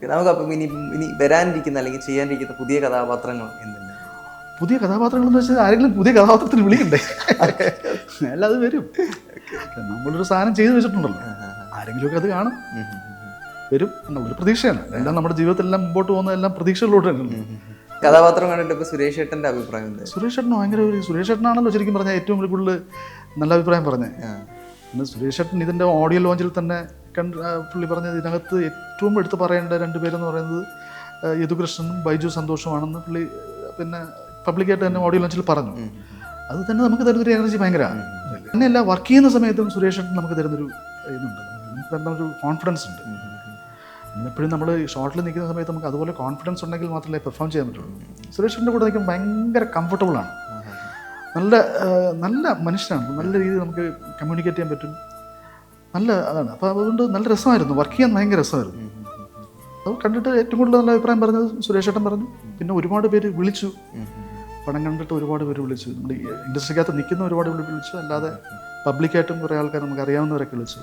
നമുക്കപ്പം ഇനി വരാനിരിക്കുന്ന അല്ലെങ്കിൽ ചെയ്യാനിരിക്കുന്ന പുതിയ കഥാപാത്രങ്ങൾ എന്തെങ്കിലും? പുതിയ കഥാപാത്രങ്ങൾ എന്ന് വെച്ചാൽ ആരെങ്കിലും പുതിയ കഥാപാത്രത്തിന് വിളിക്കണ്ടേ? അല്ലാതെ വരും. നമ്മളൊരു സാധനം ചെയ്തു വെച്ചിട്ടുണ്ടല്ലോ, ആരെങ്കിലുമൊക്കെ അത് കാണും, വരും എന്നുള്ളൊരു പ്രതീക്ഷയാണ്. എല്ലാം നമ്മുടെ ജീവിതത്തിലെല്ലാം മുമ്പോട്ട് പോകുന്നതെല്ലാം പ്രതീക്ഷകളിലോട്ട് തന്നെയാണ്. കഥാപാത്രം കണ്ടിട്ട് ഇപ്പോൾ സുരേഷ് ഏട്ടൻ്റെ അഭിപ്രായം എന്താ? സുരേഷ് ഏട്ടന് ഭയങ്കര സുരേഷ് ഏട്ടനാണല്ലോ ശരിക്കും പറഞ്ഞാൽ ഏറ്റവും കൂടുതൽ നല്ല അഭിപ്രായം പറഞ്ഞത്. പിന്നെ സുരേഷ് ഏട്ടൻ ഇതിൻ്റെ ഓഡിയോ ലോഞ്ചിൽ തന്നെ പുള്ളി പറഞ്ഞത് ഇതിനകത്ത് ഏറ്റവും എടുത്ത് പറയേണ്ട രണ്ടുപേരെന്ന് പറയുന്നത് യദുകൃഷ്ണനും ബൈജു സന്തോഷുമാണെന്ന് പുള്ളി പിന്നെ പബ്ലിക്കായിട്ട് തന്നെ ഓഡിയോ ലോഞ്ചിൽ പറഞ്ഞു. അത് തന്നെ നമുക്ക് തരുന്നൊരു എനർജി ഭയങ്കരമാണ്. തന്നെയല്ല, വർക്ക് ചെയ്യുന്ന സമയത്തും സുരേഷ് ഏട്ടൻ നമുക്ക് തരുന്നൊരു ഇതുണ്ട്, നമുക്ക് തരുന്നൊരു കോൺഫിഡൻസ് ഉണ്ട്. എപ്പോഴും നമ്മൾ ഷോട്ടിൽ നിൽക്കുന്ന സമയത്ത് നമുക്ക് അതുപോലെ കോൺഫിഡൻസ് ഉണ്ടെങ്കിൽ മാത്രമേ പെർഫോം ചെയ്യാൻ പറ്റുള്ളൂ. സുരേഷിൻ്റെ കൂടെ നിൽക്കുമ്പോൾ ഭയങ്കര കംഫർട്ടബിളാണ്, നല്ല മനുഷ്യനാണ്, നല്ല രീതിയിൽ നമുക്ക് കമ്മ്യൂണിക്കേറ്റ് ചെയ്യാൻ പറ്റും, നല്ല അതാണ്. അപ്പോൾ അതുകൊണ്ട് നല്ല രസമായിരുന്നു, വർക്ക് ചെയ്യാൻ ഭയങ്കര രസമായിരുന്നു. അത് കണ്ടിട്ട് ഏറ്റവും കൂടുതൽ നല്ല അഭിപ്രായം പറഞ്ഞത് സുരേഷ് ഏട്ടൻ പറഞ്ഞു. പിന്നെ ഒരുപാട് പേര് വിളിച്ചു, പടം കണ്ടിട്ട് ഒരുപാട് പേര് വിളിച്ചു, നമ്മുടെ ഇൻഡസ്ട്രിക്കകത്ത് നിൽക്കുന്ന ഒരുപാട് പേര് വിളിച്ചു, അല്ലാതെ പബ്ലിക്കായിട്ടും കുറേ ആൾക്കാർ നമുക്ക് അറിയാവുന്നവരൊക്കെ വിളിച്ചു.